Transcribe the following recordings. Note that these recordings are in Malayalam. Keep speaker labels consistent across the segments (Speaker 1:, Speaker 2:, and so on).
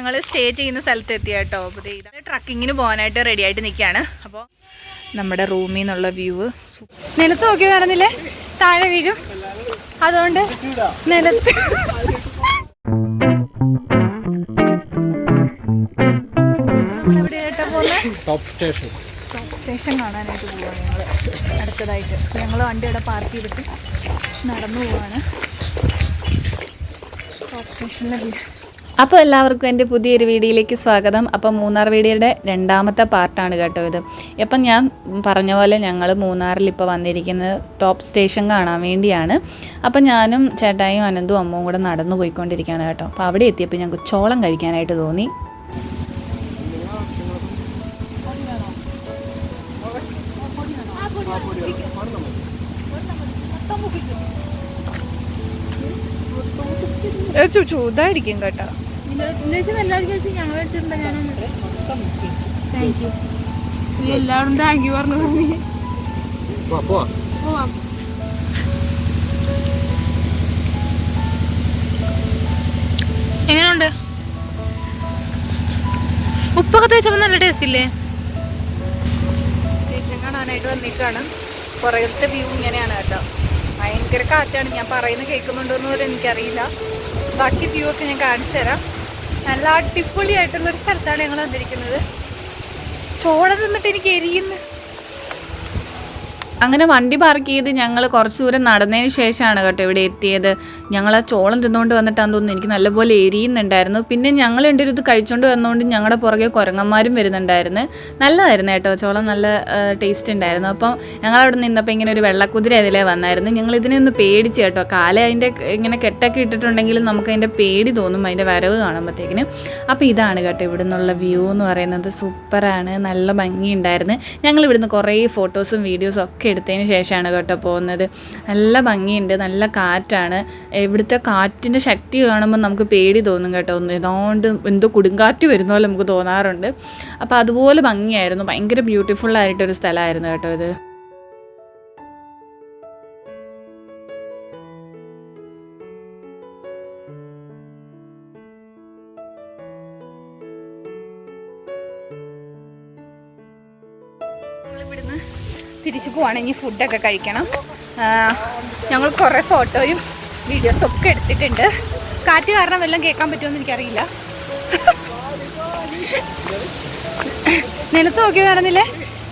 Speaker 1: ഞങ്ങൾ സ്റ്റേ ചെയ്യുന്ന സ്ഥലത്ത് എത്തി കേട്ടോ. അപ്പോൾ ഇതാണ് ട്രക്കിങ്ങിന് പോകാനായിട്ട് റെഡി ആയിട്ട് നിൽക്കുകയാണ്. അപ്പോൾ നമ്മുടെ റൂമിൽ നിന്നുള്ള വ്യൂ നിലത്ത് നോക്കി നടന്നില്ലേ താഴെ വീഴും, അതുകൊണ്ട് നിലത്ത് നമ്മളെവിടെയായിട്ടാ പോകുന്നത്? ടോപ്പ് സ്റ്റേഷൻ കാണാനായിട്ട് പോവാണ് ഞങ്ങൾ അടുത്തതായിട്ട്. ഞങ്ങൾ വണ്ടി ഇവിടെ പാർക്ക് ചെയ്തിട്ട് നടന്നു പോവാണ് ടോപ്പ് സ്റ്റേഷനിലെ വ്യൂ. അപ്പോൾ എല്ലാവർക്കും എൻ്റെ പുതിയൊരു വീഡിയോയിലേക്ക് സ്വാഗതം. അപ്പം മൂന്നാർ വീഡിയോയുടെ രണ്ടാമത്തെ പാർട്ടാണ് കേട്ടോ ഇത്. അപ്പം ഞാൻ പറഞ്ഞ പോലെ ഞങ്ങൾ മൂന്നാറിൽ ഇപ്പോൾ വന്നിരിക്കുന്നത് ടോപ്പ് സ്റ്റേഷൻ കാണാൻ വേണ്ടിയാണ്. അപ്പം ഞാനും ചേട്ടായും അനന്തും അമ്മവും കൂടെ നടന്നു പോയിക്കൊണ്ടിരിക്കുകയാണ് കേട്ടോ. അപ്പോൾ അവിടെ എത്തിയപ്പോൾ ഞങ്ങൾക്ക് ചോളം കഴിക്കാനായിട്ട് തോന്നി. ചൂടായിരിക്കും കേട്ടോ. എല്ലാവരും താങ്ക് യു പറഞ്ഞു. എങ്ങനെയുണ്ട്? ഉപ്പൊക്കെ തേച്ചപ്പോൾ നല്ല ടേസ്റ്റ് ഇല്ലേ? സ്റ്റേഷൻ കാണാനായിട്ട് വന്നിട്ടാണ്. പുറകത്തെ വ്യൂ ഇങ്ങനെയാണ് കേട്ടോ. ഭയങ്കര കാറ്റാണ്. ഞാൻ പറയുന്നത് കേൾക്കുന്നുണ്ടോയെന്ന് പോലും എനിക്കറിയില്ല. ബാക്കി വ്യൂ ഒക്കെ ഞാൻ കാണിച്ചു തരാം. നല്ല അടിപൊളിയായിട്ടുള്ളൊരു സ്ഥലത്താണ് ഞങ്ങൾ വന്നിരിക്കുന്നത്. ചോളം തിന്നിട്ട് എനിക്ക് എരിയുന്നു. അങ്ങനെ വണ്ടി പാർക്ക് ചെയ്ത് ഞങ്ങൾ കുറച്ച് ദൂരം നടന്നതിന് ശേഷമാണ് കേട്ടോ ഇവിടെ എത്തിയത്. ഞങ്ങൾ ആ ചോളം തിന്നുകൊണ്ട് വന്നിട്ടാന്ന് തോന്നുന്നു. എനിക്ക് നല്ലപോലെ എരിയുന്നുണ്ടായിരുന്നു. പിന്നെ ഞങ്ങൾ എൻ്റെ ഒരു ഇത് കഴിച്ചുകൊണ്ട് വന്നുകൊണ്ട് ഞങ്ങളുടെ പുറകെ കുരങ്ങന്മാരും വരുന്നുണ്ടായിരുന്നു. നല്ലതായിരുന്നു കേട്ടോ ചോളം, നല്ല ടേസ്റ്റ് ഉണ്ടായിരുന്നു. അപ്പം ഞങ്ങളവിടെ നിന്നപ്പോൾ ഇങ്ങനെ ഒരു വെള്ളക്കുതിര അതിലേ വന്നായിരുന്നു. ഞങ്ങൾ ഇതിനെ ഒന്ന് പേടിച്ച് കേട്ടോ. കാലം അതിൻ്റെ ഇങ്ങനെ കെട്ടൊക്കെ ഇട്ടിട്ടുണ്ടെങ്കിലും നമുക്ക് അതിൻ്റെ പേടി തോന്നും അതിൻ്റെ വരവ് കാണുമ്പോഴത്തേക്കിന്. അപ്പോൾ ഇതാണ് കേട്ടോ ഇവിടെ നിന്നുള്ള വ്യൂ എന്ന് പറയുന്നത്. സൂപ്പറാണ്, നല്ല ഭംഗിയുണ്ടായിരുന്നു. ഞങ്ങൾ ഇവിടുന്ന് കുറേ ഫോട്ടോസും വീഡിയോസും ഒക്കെ എടുത്തതിന് ശേഷമാണ് കേട്ടോ പോകുന്നത്. നല്ല ഭംഗിയുണ്ട്, നല്ല കാറ്റാണ്. ഇവിടുത്തെ കാറ്റിൻ്റെ ശക്തി കാണുമ്പോൾ നമുക്ക് പേടി തോന്നും കേട്ടോ. ഏതാണ്ട് എന്തോ കൊടുങ്കാറ്റ് വരുന്ന പോലെ നമുക്ക് തോന്നാറുണ്ട്. അപ്പോൾ അതുപോലെ ഭംഗിയായിരുന്നു. ഭയങ്കര ബ്യൂട്ടിഫുള്ളായിട്ടൊരു സ്ഥലമായിരുന്നു കേട്ടോ ഇത്. നമ്മളിവിടുന്ന് തിരിച്ചു പോവാണെങ്കിൽ ഫുഡൊക്കെ കഴിക്കണം. ഞങ്ങൾ കുറേ ഫോട്ടോയും വീഡിയോസും ഒക്കെ എടുത്തിട്ടുണ്ട്. കാറ്റ് കാരണം വല്ലതും കേൾക്കാൻ പറ്റുമെന്ന് എനിക്കറിയില്ല. നിലത്ത് നോക്കി നടന്നില്ലേ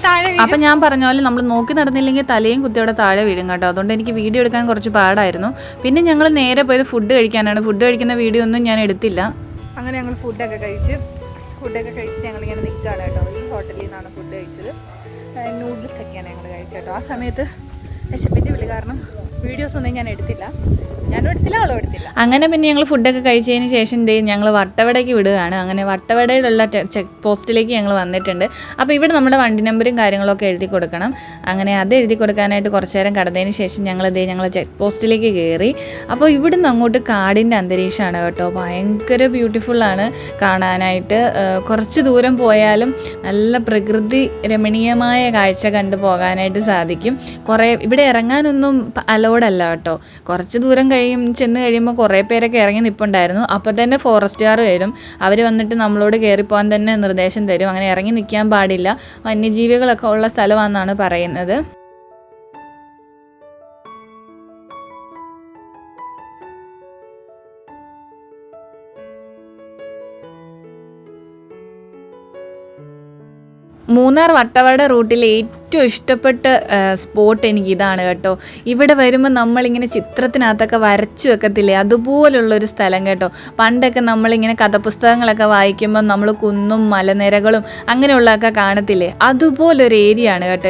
Speaker 1: താഴെ. അപ്പം ഞാൻ പറഞ്ഞ പോലെ നമ്മൾ നോക്കി നടന്നില്ലെങ്കിൽ തലയും കുത്തിയോടെ താഴെ വീഴും കേട്ടോ. അതുകൊണ്ട് എനിക്ക് വീഡിയോ എടുക്കാൻ കുറച്ച് പാടായിരുന്നു. പിന്നെ ഞങ്ങൾ നേരെ പോയത് ഫുഡ് കഴിക്കാനാണ്. ഫുഡ് കഴിക്കുന്ന വീഡിയോ ഒന്നും ഞാൻ എടുത്തില്ല. അങ്ങനെ ഞങ്ങൾ ഫുഡൊക്കെ കഴിച്ചിട്ട് ഞങ്ങളിങ്ങനെ നിൽക്കുകയാണ് കേട്ടോ. ഈ ഹോട്ടലിൽ നിന്നാണ് ഫുഡ് കഴിച്ചത്. നൂഡിൽസ് ഒക്കെയാണ് ഞങ്ങൾ കഴിച്ചത് കേട്ടോ. ആ സമയത്ത് വിശപ്പിൻ്റെ വിളി കാരണം വീഡിയോസൊന്നും ഞാൻ എടുത്തില്ല. ഞാനും എടുത്തില്ല, ആളും എടുത്തില്ല. അങ്ങനെ പിന്നെ ഞങ്ങൾ ഫുഡൊക്കെ കഴിച്ചതിന് ശേഷം ഞങ്ങൾ വട്ടവടയ്ക്ക് വിടുകയാണ്. അങ്ങനെ വട്ടവടയിലുള്ള ചെക്ക് പോസ്റ്റിലേക്ക് ഞങ്ങൾ വന്നിട്ടുണ്ട്. അപ്പോൾ ഇവിടെ നമ്മുടെ വണ്ടി നമ്പറും കാര്യങ്ങളൊക്കെ എഴുതി കൊടുക്കണം. അങ്ങനെ അത് എഴുതി കൊടുക്കാനായിട്ട് കുറച്ച് നേരം കടന്നതിന് ശേഷം ഞങ്ങൾ ചെക്ക് പോസ്റ്റിലേക്ക് കയറി. അപ്പോൾ ഇവിടുന്ന് അങ്ങോട്ട് കാടിൻ്റെ അന്തരീക്ഷമാണ് കേട്ടോ. ഭയങ്കര ബ്യൂട്ടിഫുള്ളാണ് കാണാനായിട്ട്. കുറച്ച് ദൂരം പോയാലും നല്ല പ്രകൃതി രമണീയമായ കാഴ്ച കണ്ടു പോകാനായിട്ട് സാധിക്കും. ഇവിടെ ഇറങ്ങാനൊന്നും അലോഡല്ല കേട്ടോ. കുറച്ച് ദൂരം ചെന്ന് കഴിയുമ്പോൾ കുറേ പേരൊക്കെ ഇറങ്ങി നിൽപ്പുണ്ടായിരുന്നു. അപ്പോൾ തന്നെ ഫോറസ്റ്റുകാർ വരും. അവർ വന്നിട്ട് നമ്മളോട് കയറിപ്പോകാൻ തന്നെ നിർദ്ദേശം തരും. അങ്ങനെ ഇറങ്ങി നിൽക്കാൻ പാടില്ല, വന്യജീവികളൊക്കെ ഉള്ള സ്ഥലമാണെന്നാണ് പറയുന്നത്. മൂന്നാർ വട്ടവട റൂട്ടിലെ ഏറ്റവും ഇഷ്ടപ്പെട്ട സ്പോട്ട് എനിക്കിതാണ് കേട്ടോ. ഇവിടെ വരുമ്പോൾ നമ്മളിങ്ങനെ ചിത്രത്തിനകത്തൊക്കെ വരച്ച് വെക്കത്തില്ലേ, അതുപോലുള്ളൊരു സ്ഥലം കേട്ടോ. പണ്ടൊക്കെ നമ്മളിങ്ങനെ കഥപുസ്തകങ്ങളൊക്കെ വായിക്കുമ്പോൾ നമ്മൾ കുന്നും മലനിരകളും അങ്ങനെയുള്ളതൊക്കെ കാണത്തില്ലേ, അതുപോലൊരു ഏരിയ ആണ് കേട്ടോ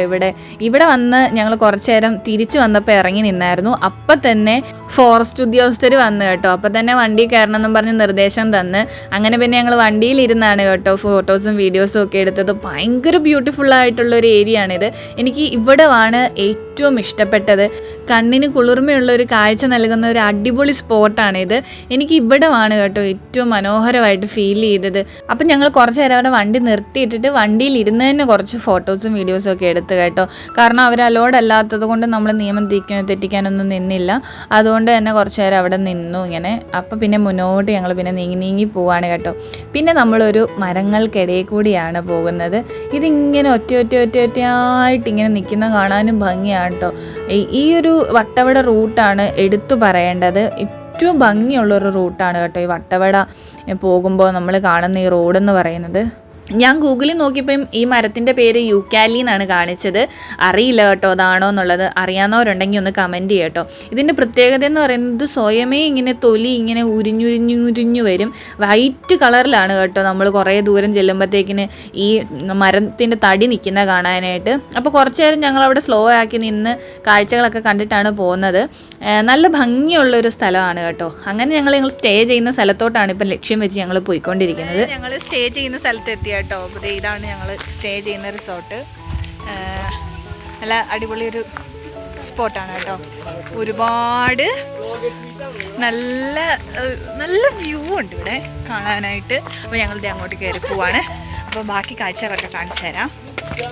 Speaker 1: ഇവിടെ വന്ന് ഞങ്ങൾ കുറച്ച് നേരം തിരിച്ചു വന്നപ്പോൾ ഇറങ്ങി നിന്നായിരുന്നു. അപ്പം തന്നെ ഫോറസ്റ്റ് ഉദ്യോഗസ്ഥർ വന്ന് കേട്ടോ. അപ്പം തന്നെ വണ്ടി കയറണം എന്നും പറഞ്ഞ് നിർദ്ദേശം തന്ന്. അങ്ങനെ പിന്നെ ഞങ്ങൾ വണ്ടിയിലിരുന്നാണ് കേട്ടോ ഫോട്ടോസും വീഡിയോസും ഒക്കെ എടുത്തത്. ഭയങ്കര ബ്യൂട്ടിഫുള്ളായിട്ടുള്ളൊരു ഏരിയ ആണിത്. എനിക്ക് ഇവിടെയാണ് ഏറ്റവും ഇഷ്ടപ്പെട്ടത്. കണ്ണിന് കുളിർമയുള്ള ഒരു കാഴ്ച നൽകുന്ന ഒരു അടിപൊളി സ്പോട്ടാണിത്. എനിക്ക് ഇവിടെയാണ് കേട്ടോ ഏറ്റവും മനോഹരമായിട്ട് ഫീൽ ചെയ്തത്. അപ്പം ഞങ്ങൾ കുറച്ച് നേരം അവിടെ വണ്ടി നിർത്തിയിട്ടിട്ട് വണ്ടിയിൽ ഇരുന്ന് തന്നെ കുറച്ച് ഫോട്ടോസും വീഡിയോസും ഒക്കെ എടുത്ത് കേട്ടോ. കാരണം അവർ അലോഡ് അല്ലാത്തത് കൊണ്ട് നമ്മൾ നിയമം തെറ്റിക്കാനൊന്നും നിന്നില്ല. അതുകൊണ്ട് തന്നെ കുറച്ച് നേരം അവിടെ നിന്നു ഇങ്ങനെ. അപ്പം പിന്നെ മുന്നോട്ട് ഞങ്ങൾ പിന്നെ നീങ്ങി പോവാണ് കേട്ടോ. പിന്നെ നമ്മളൊരു മരങ്ങൾക്കിടയിൽ കൂടിയാണ് പോകുന്നത്. ഇതിങ്ങനെ ഒറ്റയായിട്ട് ഇങ്ങനെ നിൽക്കുന്ന കാണാനും ഭംഗിയാണ് കേട്ടോ. ഈ ഒരു വട്ടവട റൂട്ടാണ് എടുത്തു പറയേണ്ടത്. ഏറ്റവും ഭംഗിയുള്ളൊരു റൂട്ടാണ് കേട്ടോ ഈ വട്ടവട പോകുമ്പോൾ നമ്മൾ കാണുന്ന ഈ റോഡെന്ന് പറയുന്നത്. ഞാൻ ഗൂഗിളിൽ നോക്കിയപ്പം ഈ മരത്തിൻ്റെ പേര് യൂക്കാലി എന്നാണ് കാണിച്ചത്. അറിയില്ല കേട്ടോ അതാണോ എന്നുള്ളത്. അറിയാവുന്നവരുണ്ടെങ്കിൽ ഒന്ന് കമൻറ്റ് ചെയ്യട്ടോ. ഇതിൻ്റെ പ്രത്യേകത എന്ന് പറയുന്നത് സ്വയമേ ഇങ്ങനെ തൊലി ഇങ്ങനെ ഉരിഞ്ഞുരിഞ്ഞു വരും. വൈറ്റ് കളറിലാണ് കേട്ടോ നമ്മൾ കുറേ ദൂരം ചെല്ലുമ്പോഴത്തേക്കിന് ഈ മരത്തിൻ്റെ തടി നിൽക്കുന്ന കാണാനായിട്ട്. അപ്പോൾ കുറച്ച് നേരം ഞങ്ങളവിടെ സ്ലോ ആക്കി നിന്ന് കാഴ്ചകളൊക്കെ കണ്ടിട്ടാണ് പോകുന്നത്. നല്ല ഭംഗിയുള്ളൊരു സ്ഥലമാണ് കേട്ടോ. അങ്ങനെ ഞങ്ങൾ സ്റ്റേ ചെയ്യുന്ന സ്ഥലത്തോട്ടാണ് ഇപ്പം ലക്ഷ്യം വെച്ച് ഞങ്ങൾ പോയിക്കൊണ്ടിരിക്കുന്നത്. ഞങ്ങൾ സ്റ്റേ ചെയ്യുന്ന സ്ഥലത്തെത്തി കേട്ടോ. അപ്പോൾ ഇതാണ് ഞങ്ങൾ സ്റ്റേ ചെയ്യുന്ന റിസോർട്ട്. നല്ല അടിപൊളി ഒരു സ്പോട്ടാണ് കേട്ടോ. ഒരുപാട് നല്ല നല്ല വ്യൂ ഉണ്ട് ഇവിടെ കാണാനായിട്ട്. അപ്പോൾ ഞങ്ങളിത് അങ്ങോട്ട് കയറി പോവാണ്. അപ്പോൾ ബാക്കി കാഴ്ചകളൊക്കെ കാണിച്ചു തരാം.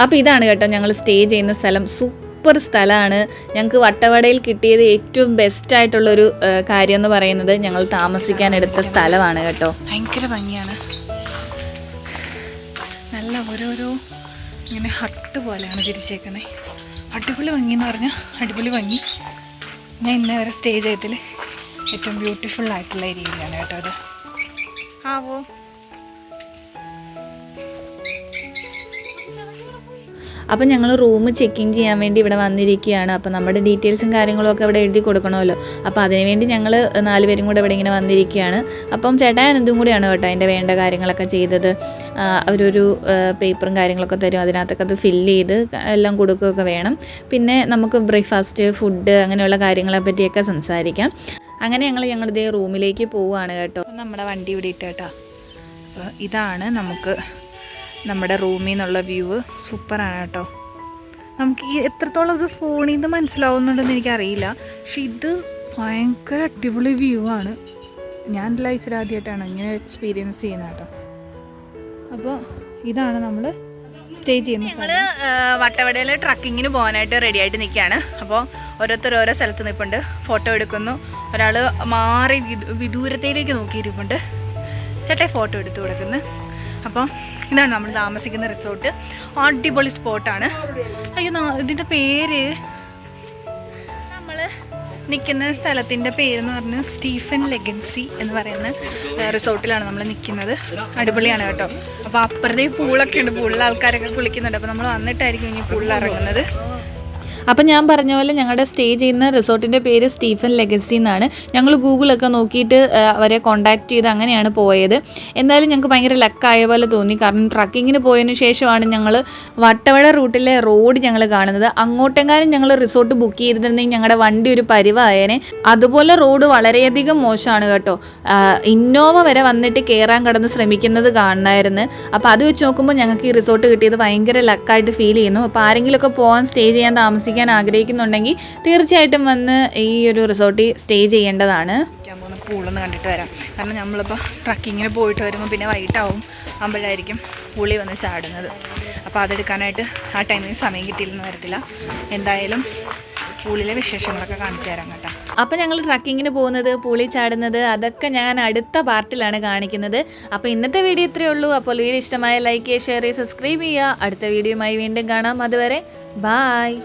Speaker 1: അപ്പോൾ ഇതാണ് കേട്ടോ ഞങ്ങൾ സ്റ്റേ ചെയ്യുന്ന സ്ഥലം. സൂപ്പർ സ്ഥലമാണ്. ഞങ്ങൾക്ക് വട്ടവടയിൽ കിട്ടിയത് ഏറ്റവും ബെസ്റ്റായിട്ടുള്ളൊരു കാര്യം എന്ന് പറയുന്നത് ഞങ്ങൾ താമസിക്കാനെടുത്ത സ്ഥലമാണ് കേട്ടോ. ഭയങ്കര ഭംഗിയാണ്. നല്ല ഓരോരോ ഇങ്ങനെ ഹട്ട് പോലെയാണ് തിരിച്ചേക്കുന്നത്. അടിപൊളി ഭംഗി എന്ന് പറഞ്ഞാൽ അടിപൊളി ഭംഗി. ഞാൻ ഇന്നേ വരെ സ്റ്റേ ചെയ്തതിൽ ഏറ്റവും ബ്യൂട്ടിഫുൾ ആയിട്ടുള്ള ഏരിയയിലാണ് കേട്ടോ അത്. ആവോ അപ്പം ഞങ്ങൾ റൂം ചെക്കിങ് ചെയ്യാൻ വേണ്ടി ഇവിടെ വന്നിരിക്കുകയാണ്. അപ്പോൾ നമ്മുടെ ഡീറ്റെയിൽസും കാര്യങ്ങളൊക്കെ ഇവിടെ എഴുതി കൊടുക്കണമല്ലോ. അപ്പോൾ അതിനുവേണ്ടി ഞങ്ങൾ 4 പേരും കൂടെ ഇവിടെ ഇങ്ങനെ വന്നിരിക്കുകയാണ്. അപ്പം ചേട്ടാൻ എന്തും കൂടിയാണ് കേട്ടോ അതിൻ്റെ വേണ്ട കാര്യങ്ങളൊക്കെ ചെയ്തത്. അവരൊരു പേപ്പറും കാര്യങ്ങളൊക്കെ തരും. അതിനകത്തൊക്കെ അത് ഫില്ല് ചെയ്ത് എല്ലാം കൊടുക്കുകയൊക്കെ വേണം. പിന്നെ നമുക്ക് ബ്രേക്ക്ഫാസ്റ്റ്, ഫുഡ് അങ്ങനെയുള്ള കാര്യങ്ങളെ പറ്റിയൊക്കെ സംസാരിക്കാം. അങ്ങനെ ഞങ്ങളിതേ റൂമിലേക്ക് പോവുകയാണ് കേട്ടോ. നമ്മുടെ വണ്ടി ഇവിടെ ഇട്ട് കേട്ടോ. അപ്പോൾ ഇതാണ് നമുക്ക് നമ്മുടെ റൂമിൽ നിന്നുള്ള വ്യൂ. സൂപ്പറാണ് കേട്ടോ. നമുക്ക് ഈ എത്രത്തോളം ഇത് ഫോണിൽ നിന്ന് മനസ്സിലാവുന്നുണ്ടെന്ന് എനിക്കറിയില്ല. പക്ഷെ ഇത് ഭയങ്കര അടിപൊളി വ്യൂ ആണ്. ഞാൻ ലൈഫിൽ ആദ്യമായിട്ടാണ് ഇങ്ങനെ എക്സ്പീരിയൻസ് ചെയ്യുന്നത് കേട്ടോ. അപ്പോൾ ഇതാണ് നമ്മൾ സ്റ്റേ ചെയ്യുന്ന സ്ഥലം. വട്ടവടയിൽ ട്രക്കിങ്ങിന് പോകാനായിട്ട് റെഡി ആയിട്ട് നിൽക്കുകയാണ്. അപ്പോൾ ഓരോരുത്തർ ഓരോ സ്ഥലത്ത് നിൽപ്പുണ്ട്. ഫോട്ടോ എടുക്കുന്നു. ഒരാൾ മാറി വിദൂരത്തേക്ക് നോക്കിയിരിപ്പുണ്ട്. ചേട്ടാ ഫോട്ടോ എടുത്ത് കൊടുക്കുന്നു. അപ്പോൾ ഇതാണ് നമ്മൾ താമസിക്കുന്ന റിസോർട്ട്. അടിപൊളി സ്പോട്ടാണ്. അയ്യോ ഇതിൻ്റെ പേര്, നമ്മൾ നിൽക്കുന്ന സ്ഥലത്തിൻ്റെ പേരെന്ന് പറഞ്ഞാൽ സ്റ്റീഫൻ ലെഗൻസി എന്ന് പറയുന്ന റിസോർട്ടിലാണ് നമ്മൾ നിൽക്കുന്നത്. അടിപൊളിയാണ് കേട്ടോ. അപ്പോൾ അപ്പുറത്തെ പൂളൊക്കെ ഉണ്ട്. പൂളിൽ ആൾക്കാരൊക്കെ കുളിക്കുന്നുണ്ട്. അപ്പോൾ നമ്മൾ വന്നിട്ടായിരിക്കും ഇനി പൂളിൽ ഇറങ്ങുന്നത്. അപ്പം ഞാൻ പറഞ്ഞ പോലെ ഞങ്ങളുടെ സ്റ്റേ ചെയ്യുന്ന റിസോർട്ടിൻ്റെ പേര് സ്റ്റീഫൻ ലെഗസി എന്നാണ്. ഞങ്ങൾ ഗൂഗിളൊക്കെ നോക്കിയിട്ട് അവരെ കോൺടാക്റ്റ് ചെയ്ത് അങ്ങനെയാണ് പോയത്. എന്തായാലും ഞങ്ങൾക്ക് ഭയങ്കര ലക്കായ പോലെ തോന്നി. കാരണം ട്രക്കിങ്ങിന് പോയതിന് ശേഷമാണ് ഞങ്ങൾ വട്ടവട റൂട്ടിലെ റോഡ് ഞങ്ങൾ കാണുന്നത്. അങ്ങോട്ടെങ്ങാനും ഞങ്ങൾ റിസോർട്ട് ബുക്ക് ചെയ്തിരുന്നെങ്കിൽ ഞങ്ങളുടെ വണ്ടി ഒരു പരിവായേനെ. അതുപോലെ റോഡ് വളരെയധികം മോശമാണ് കേട്ടോ. ഇന്നോവ വരെ വന്നിട്ട് കയറാൻ കടന്ന് ശ്രമിക്കുന്നത് കാണണമായിരുന്നു. അപ്പോൾ അത് വെച്ച് നോക്കുമ്പോൾ ഞങ്ങൾക്ക് ഈ റിസോർട്ട് കിട്ടിയത് ഭയങ്കര ലക്കായിട്ട് ഫീൽ ചെയ്യുന്നു. അപ്പോൾ ആരെങ്കിലുമൊക്കെ പോകാൻ സ്റ്റേ ചെയ്യാൻ താമസിക്കാൻ ആഗ്രഹിക്കുന്നുണ്ടെങ്കിൽ തീർച്ചയായിട്ടും വന്ന് ഈ ഒരു റിസോർട്ടിൽ സ്റ്റേ ചെയ്യേണ്ടതാണ്. പൂളൊന്ന് കണ്ടിട്ട് വരാം. കാരണം നമ്മളിപ്പോൾ ട്രക്കിങ്ങിന് പോയിട്ട് വരുമ്പോൾ പിന്നെ വൈകിട്ടാവും ആകുമ്പോഴായിരിക്കും പുളി വന്ന് ചാടുന്നത്. അപ്പോൾ അതെടുക്കാനായിട്ട് ആ ടൈമിന് സമയം കിട്ടിയില്ലെന്ന് വരത്തില്ല. എന്തായാലും പൂളിലെ വിശേഷങ്ങളൊക്കെ കാണിച്ചു തരാം കേട്ടോ. അപ്പോൾ ഞങ്ങൾ ട്രക്കിങ്ങിന് പോകുന്നത്, പൂളി ചാടുന്നത്, അതൊക്കെ ഞാൻ അടുത്ത പാർട്ടിലാണ് കാണിക്കുന്നത്. അപ്പോൾ ഇന്നത്തെ വീഡിയോ ഇത്രയേ ഉള്ളൂ. അപ്പോൾ വീഡിയോ ഇഷ്ടമായ ലൈക്ക് ചെയ്യുക, ഷെയർ ചെയ്യുക, സബ്സ്ക്രൈബ് ചെയ്യുക. അടുത്ത വീഡിയോയുമായി വീണ്ടും കാണാം. അതുവരെ ബായ്.